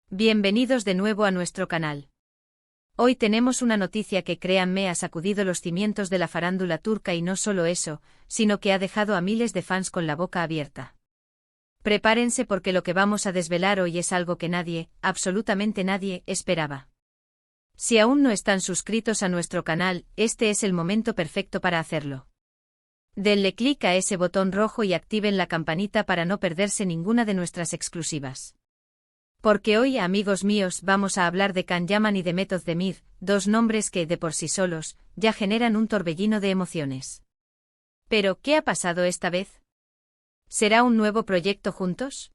Bienvenidos de nuevo a nuestro canal. Hoy tenemos una noticia que, créanme, ha sacudido los cimientos de la farándula turca y no solo eso, sino que ha dejado a miles de fans con la boca abierta. Prepárense porque lo que vamos a desvelar hoy es algo que nadie, absolutamente nadie, esperaba. Si aún no están suscritos a nuestro canal, este es el momento perfecto para hacerlo. Denle clic a ese botón rojo y activen la campanita para no perderse ninguna de nuestras exclusivas. Porque hoy, amigos míos, vamos a hablar de Can Yaman y de Mehmet Özdemir, dos nombres que, de por sí solos, ya generan un torbellino de emociones. Pero, ¿qué ha pasado esta vez? ¿Será un nuevo proyecto juntos?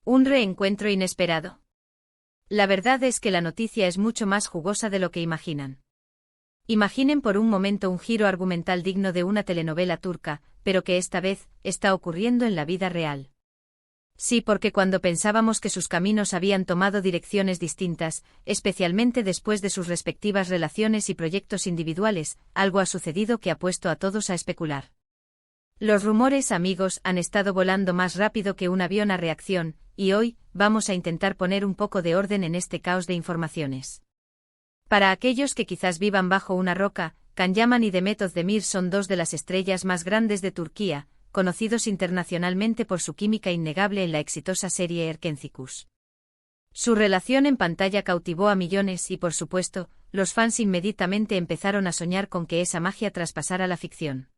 ¿Un reencuentro inesperado? La verdad es que la noticia es mucho más jugosa de lo que imaginan. Imaginen por un momento un giro argumental digno de una telenovela turca, pero que esta vez está ocurriendo en la vida real. Sí, porque cuando pensábamos que sus caminos habían tomado direcciones distintas, especialmente después de sus respectivas relaciones y proyectos individuales, algo ha sucedido que ha puesto a todos a especular. Los rumores, amigos, han estado volando más rápido que un avión a reacción, y hoy vamos a intentar poner un poco de orden en este caos de informaciones. Para aquellos que quizás vivan bajo una roca, Can Yaman y Mehmet Özdemir son dos de las estrellas más grandes de Turquía, conocidos internacionalmente por su química innegable en la exitosa serie Erkencikus. Su relación en pantalla cautivó a millones y, por supuesto, los fans inmediatamente empezaron a soñar con que esa magia traspasara la ficción.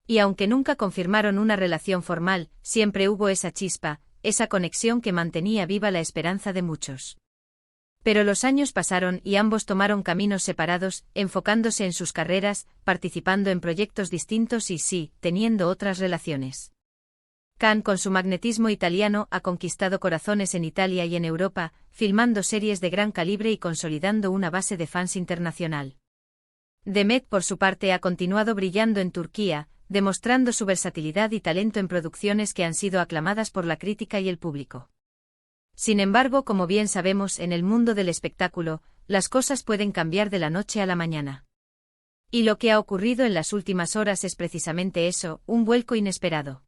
Y aunque nunca confirmaron una relación formal, siempre hubo esa chispa, esa conexión que mantenía viva la esperanza de muchos. Pero los años pasaron y ambos tomaron caminos separados, enfocándose en sus carreras, participando en proyectos distintos y sí, teniendo otras relaciones. Can, con su magnetismo italiano, ha conquistado corazones en Italia y en Europa, filmando series de gran calibre y consolidando una base de fans internacional. Mehmet, por su parte, ha continuado brillando en Turquía, demostrando su versatilidad y talento en producciones que han sido aclamadas por la crítica y el público. Sin embargo, como bien sabemos, en el mundo del espectáculo, las cosas pueden cambiar de la noche a la mañana. Y lo que ha ocurrido en las últimas horas es precisamente eso, un vuelco inesperado.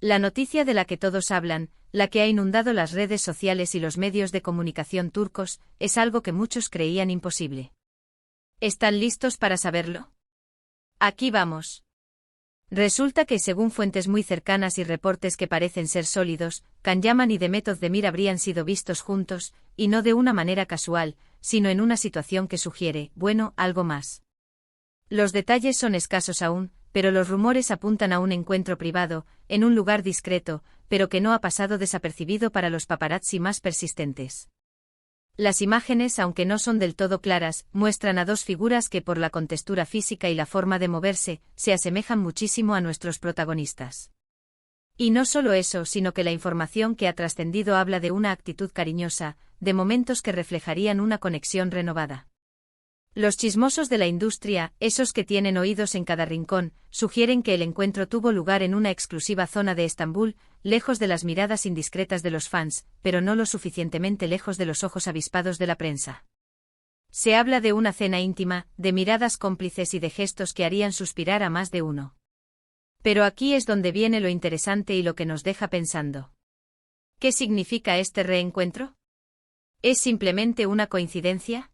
La noticia de la que todos hablan, la que ha inundado las redes sociales y los medios de comunicación turcos, es algo que muchos creían imposible. ¿Están listos para saberlo? Aquí vamos. Resulta que, según fuentes muy cercanas y reportes que parecen ser sólidos, Can Yaman y Mehmet Özdemir habrían sido vistos juntos, y no de una manera casual, sino en una situación que sugiere, bueno, algo más. Los detalles son escasos aún, pero los rumores apuntan a un encuentro privado, en un lugar discreto, pero que no ha pasado desapercibido para los paparazzi más persistentes. Las imágenes, aunque no son del todo claras, muestran a dos figuras que, por la contextura física y la forma de moverse, se asemejan muchísimo a nuestros protagonistas. Y no solo eso, sino que la información que ha trascendido habla de una actitud cariñosa, de momentos que reflejarían una conexión renovada. Los chismosos de la industria, esos que tienen oídos en cada rincón, sugieren que el encuentro tuvo lugar en una exclusiva zona de Estambul, lejos de las miradas indiscretas de los fans, pero no lo suficientemente lejos de los ojos avispados de la prensa. Se habla de una cena íntima, de miradas cómplices y de gestos que harían suspirar a más de uno. Pero aquí es donde viene lo interesante y lo que nos deja pensando. ¿Qué significa este reencuentro? ¿Es simplemente una coincidencia?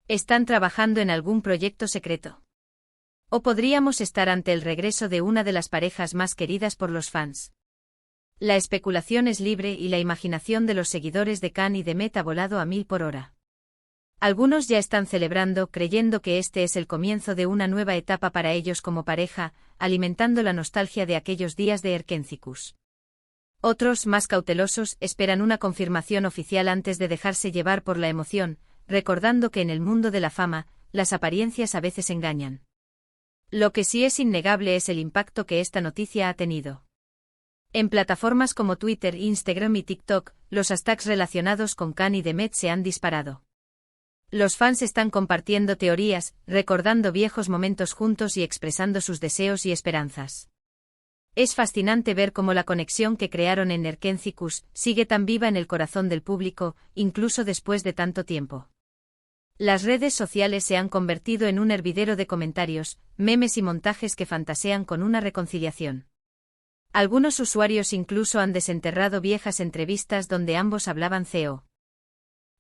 ¿Están trabajando en algún proyecto secreto? ¿O podríamos estar ante el regreso de una de las parejas más queridas por los fans? La especulación es libre y la imaginación de los seguidores de Can y Mehmet ha volado a 1000 por hora. Algunos ya están celebrando, creyendo que este es el comienzo de una nueva etapa para ellos como pareja, alimentando la nostalgia de aquellos días de Erkencikus. Otros, más cautelosos, esperan una confirmación oficial antes de dejarse llevar por la emoción, recordando que en el mundo de la fama, las apariencias a veces engañan. Lo que sí es innegable es el impacto que esta noticia ha tenido. En plataformas como Twitter, Instagram y TikTok, los hashtags relacionados con Can y Mehmet se han disparado. Los fans están compartiendo teorías, recordando viejos momentos juntos y expresando sus deseos y esperanzas. Es fascinante ver cómo la conexión que crearon en Erkencikus sigue tan viva en el corazón del público, incluso después de tanto tiempo. Las redes sociales se han convertido en un hervidero de comentarios, memes y montajes que fantasean con una reconciliación. Algunos usuarios incluso han desenterrado viejas entrevistas donde ambos hablaban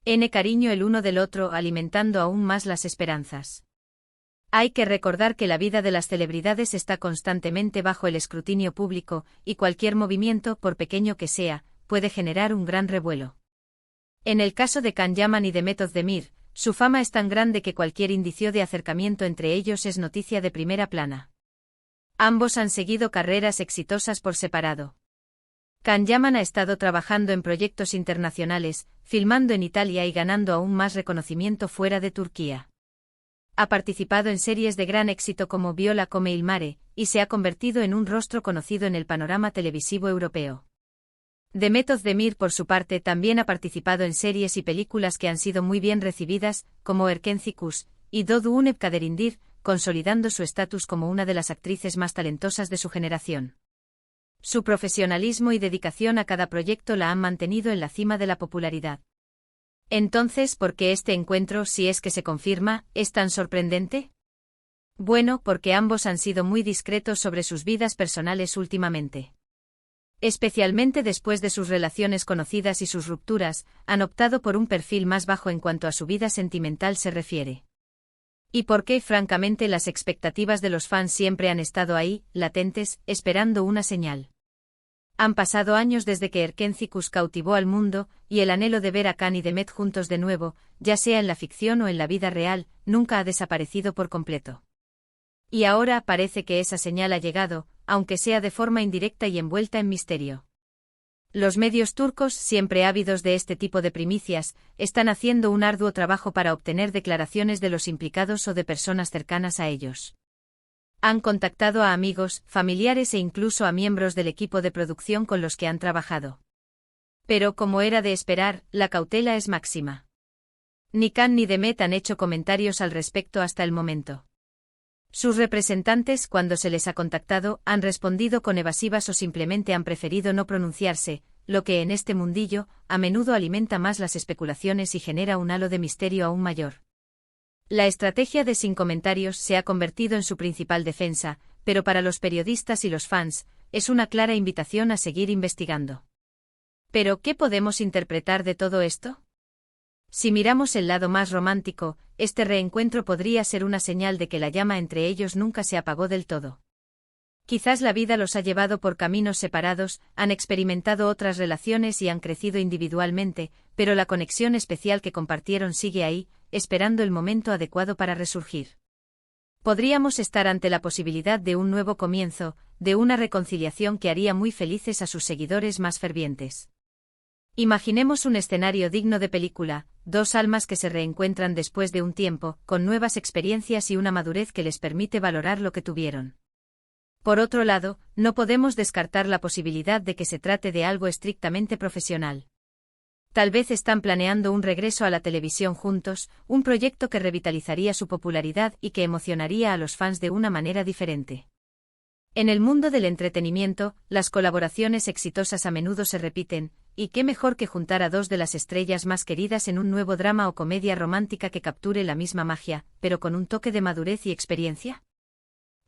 N cariño el uno del otro, alimentando aún más las esperanzas. Hay que recordar que la vida de las celebridades está constantemente bajo el escrutinio público, y cualquier movimiento, por pequeño que sea, puede generar un gran revuelo. En el caso de Can Yaman y de Method Demir, su fama es tan grande que cualquier indicio de acercamiento entre ellos es noticia de primera plana. Ambos han seguido carreras exitosas por separado. Can Yaman ha estado trabajando en proyectos internacionales, filmando en Italia y ganando aún más reconocimiento fuera de Turquía. Ha participado en series de gran éxito como Viola come il mare, y se ha convertido en un rostro conocido en el panorama televisivo europeo. The Method Demir, por su parte, también ha participado en series y películas que han sido muy bien recibidas, como Erkenci y Doğduğun Kaderindir, consolidando su estatus como una de las actrices más talentosas de su generación. Su profesionalismo y dedicación a cada proyecto la han mantenido en la cima de la popularidad. Entonces, ¿por qué este encuentro, si es que se confirma, es tan sorprendente? Bueno, porque ambos han sido muy discretos sobre sus vidas personales últimamente. Especialmente después de sus relaciones conocidas y sus rupturas, han optado por un perfil más bajo en cuanto a su vida sentimental se refiere. Y porque, francamente, las expectativas de los fans siempre han estado ahí, latentes, esperando una señal. Han pasado años desde que Erkenci cautivó al mundo, y el anhelo de ver a Can y Demet juntos de nuevo, ya sea en la ficción o en la vida real, nunca ha desaparecido por completo. Y ahora parece que esa señal ha llegado, aunque sea de forma indirecta y envuelta en misterio. Los medios turcos, siempre ávidos de este tipo de primicias, están haciendo un arduo trabajo para obtener declaraciones de los implicados o de personas cercanas a ellos. Han contactado a amigos, familiares e incluso a miembros del equipo de producción con los que han trabajado. Pero, como era de esperar, la cautela es máxima. Ni Can ni Demet han hecho comentarios al respecto hasta el momento. Sus representantes, cuando se les ha contactado, han respondido con evasivas o simplemente han preferido no pronunciarse, lo que en este mundillo, a menudo alimenta más las especulaciones y genera un halo de misterio aún mayor. La estrategia de sin comentarios se ha convertido en su principal defensa, pero para los periodistas y los fans, es una clara invitación a seguir investigando. ¿Pero qué podemos interpretar de todo esto? Si miramos el lado más romántico, este reencuentro podría ser una señal de que la llama entre ellos nunca se apagó del todo. Quizás la vida los ha llevado por caminos separados, han experimentado otras relaciones y han crecido individualmente, pero la conexión especial que compartieron sigue ahí, esperando el momento adecuado para resurgir. Podríamos estar ante la posibilidad de un nuevo comienzo, de una reconciliación que haría muy felices a sus seguidores más fervientes. Imaginemos un escenario digno de película, dos almas que se reencuentran después de un tiempo, con nuevas experiencias y una madurez que les permite valorar lo que tuvieron. Por otro lado, no podemos descartar la posibilidad de que se trate de algo estrictamente profesional. Tal vez están planeando un regreso a la televisión juntos, un proyecto que revitalizaría su popularidad y que emocionaría a los fans de una manera diferente. En el mundo del entretenimiento, las colaboraciones exitosas a menudo se repiten, y qué mejor que juntar a dos de las estrellas más queridas en un nuevo drama o comedia romántica que capture la misma magia, pero con un toque de madurez y experiencia.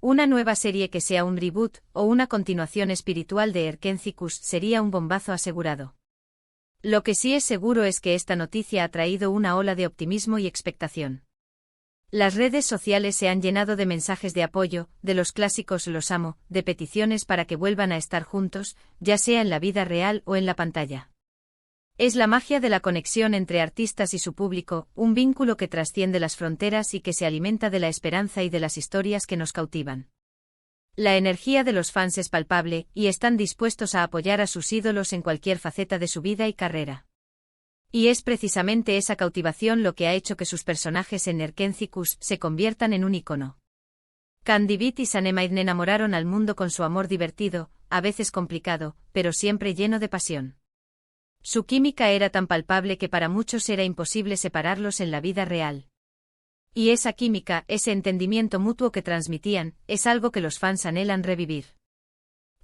Una nueva serie que sea un reboot o una continuación espiritual de Erkenci sería un bombazo asegurado. Lo que sí es seguro es que esta noticia ha traído una ola de optimismo y expectación. Las redes sociales se han llenado de mensajes de apoyo, de los clásicos "los amo", de peticiones para que vuelvan a estar juntos, ya sea en la vida real o en la pantalla. Es la magia de la conexión entre artistas y su público, un vínculo que trasciende las fronteras y que se alimenta de la esperanza y de las historias que nos cautivan. La energía de los fans es palpable, y están dispuestos a apoyar a sus ídolos en cualquier faceta de su vida y carrera. Y es precisamente esa cautivación lo que ha hecho que sus personajes en Erkenci se conviertan en un ícono. Can Divit y Sanemide enamoraron al mundo con su amor divertido, a veces complicado, pero siempre lleno de pasión. Su química era tan palpable que para muchos era imposible separarlos en la vida real. Y esa química, ese entendimiento mutuo que transmitían, es algo que los fans anhelan revivir.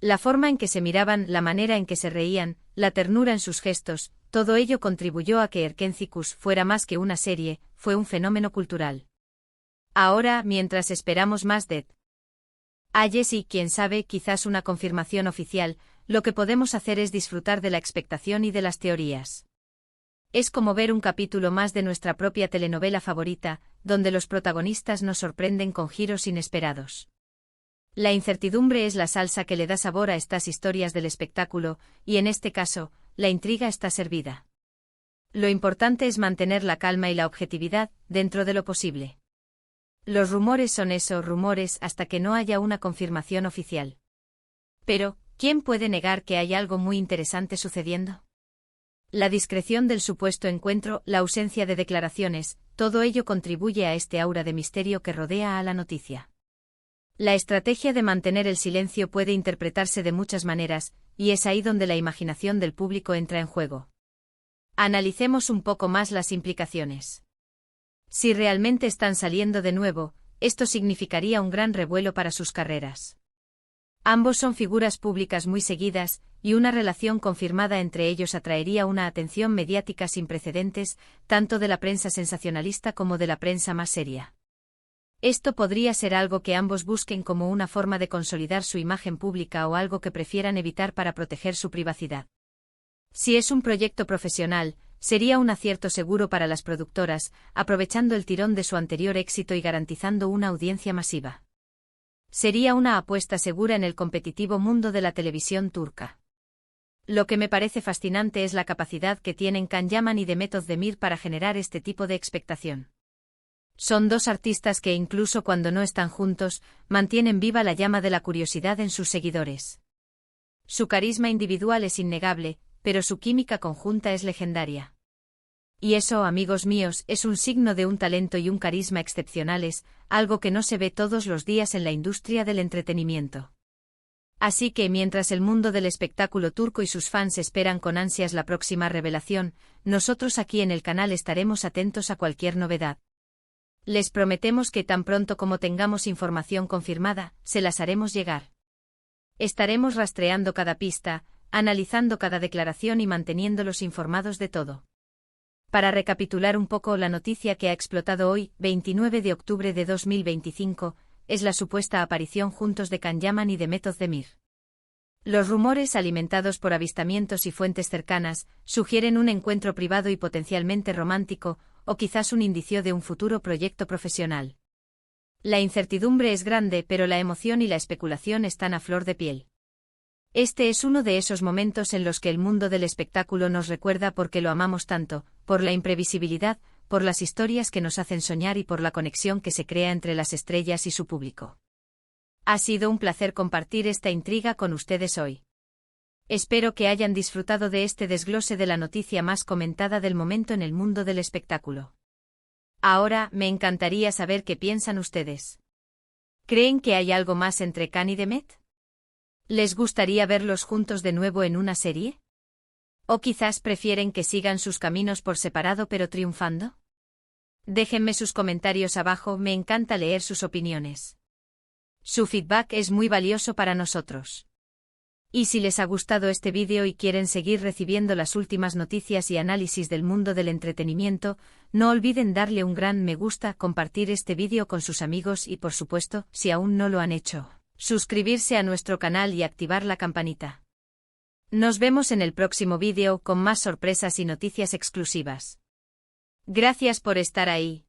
La forma en que se miraban, la manera en que se reían, la ternura en sus gestos, todo ello contribuyó a que Erkenci fuera más que una serie, fue un fenómeno cultural. Ahora, mientras esperamos más de Ayes y, quién sabe, quizás una confirmación oficial, lo que podemos hacer es disfrutar de la expectación y de las teorías. Es como ver un capítulo más de nuestra propia telenovela favorita, donde los protagonistas nos sorprenden con giros inesperados. La incertidumbre es la salsa que le da sabor a estas historias del espectáculo, y en este caso, la intriga está servida. Lo importante es mantener la calma y la objetividad, dentro de lo posible. Los rumores son eso, rumores, hasta que no haya una confirmación oficial. Pero, ¿quién puede negar que hay algo muy interesante sucediendo? La discreción del supuesto encuentro, la ausencia de declaraciones, todo ello contribuye a este aura de misterio que rodea a la noticia. La estrategia de mantener el silencio puede interpretarse de muchas maneras, y es ahí donde la imaginación del público entra en juego. Analicemos un poco más las implicaciones. Si realmente están saliendo de nuevo, esto significaría un gran revuelo para sus carreras. Ambos son figuras públicas muy seguidas, y una relación confirmada entre ellos atraería una atención mediática sin precedentes, tanto de la prensa sensacionalista como de la prensa más seria. Esto podría ser algo que ambos busquen como una forma de consolidar su imagen pública o algo que prefieran evitar para proteger su privacidad. Si es un proyecto profesional, sería un acierto seguro para las productoras, aprovechando el tirón de su anterior éxito y garantizando una audiencia masiva. Sería una apuesta segura en el competitivo mundo de la televisión turca. Lo que me parece fascinante es la capacidad que tienen Can Yaman y Demet Özdemir para generar este tipo de expectación. Son dos artistas que incluso cuando no están juntos, mantienen viva la llama de la curiosidad en sus seguidores. Su carisma individual es innegable, pero su química conjunta es legendaria. Y eso, amigos míos, es un signo de un talento y un carisma excepcionales, algo que no se ve todos los días en la industria del entretenimiento. Así que mientras el mundo del espectáculo turco y sus fans esperan con ansias la próxima revelación, nosotros aquí en el canal estaremos atentos a cualquier novedad. Les prometemos que tan pronto como tengamos información confirmada, se las haremos llegar. Estaremos rastreando cada pista, analizando cada declaración y manteniéndolos informados de todo. Para recapitular un poco la noticia que ha explotado hoy, 29 de octubre de 2025, es la supuesta aparición juntos de Can Yaman y Demet Özdemir. Los rumores alimentados por avistamientos y fuentes cercanas sugieren un encuentro privado y potencialmente romántico, o quizás un indicio de un futuro proyecto profesional. La incertidumbre es grande, pero la emoción y la especulación están a flor de piel. Este es uno de esos momentos en los que el mundo del espectáculo nos recuerda por qué lo amamos tanto, por la imprevisibilidad, por las historias que nos hacen soñar y por la conexión que se crea entre las estrellas y su público. Ha sido un placer compartir esta intriga con ustedes hoy. Espero que hayan disfrutado de este desglose de la noticia más comentada del momento en el mundo del espectáculo. Ahora, me encantaría saber qué piensan ustedes. ¿Creen que hay algo más entre Can y Demet? ¿Les gustaría verlos juntos de nuevo en una serie? ¿O quizás prefieren que sigan sus caminos por separado pero triunfando? Déjenme sus comentarios abajo, me encanta leer sus opiniones. Su feedback es muy valioso para nosotros. Y si les ha gustado este vídeo y quieren seguir recibiendo las últimas noticias y análisis del mundo del entretenimiento, no olviden darle un gran me gusta, compartir este vídeo con sus amigos y por supuesto, si aún no lo han hecho, suscribirse a nuestro canal y activar la campanita. Nos vemos en el próximo vídeo con más sorpresas y noticias exclusivas. Gracias por estar ahí.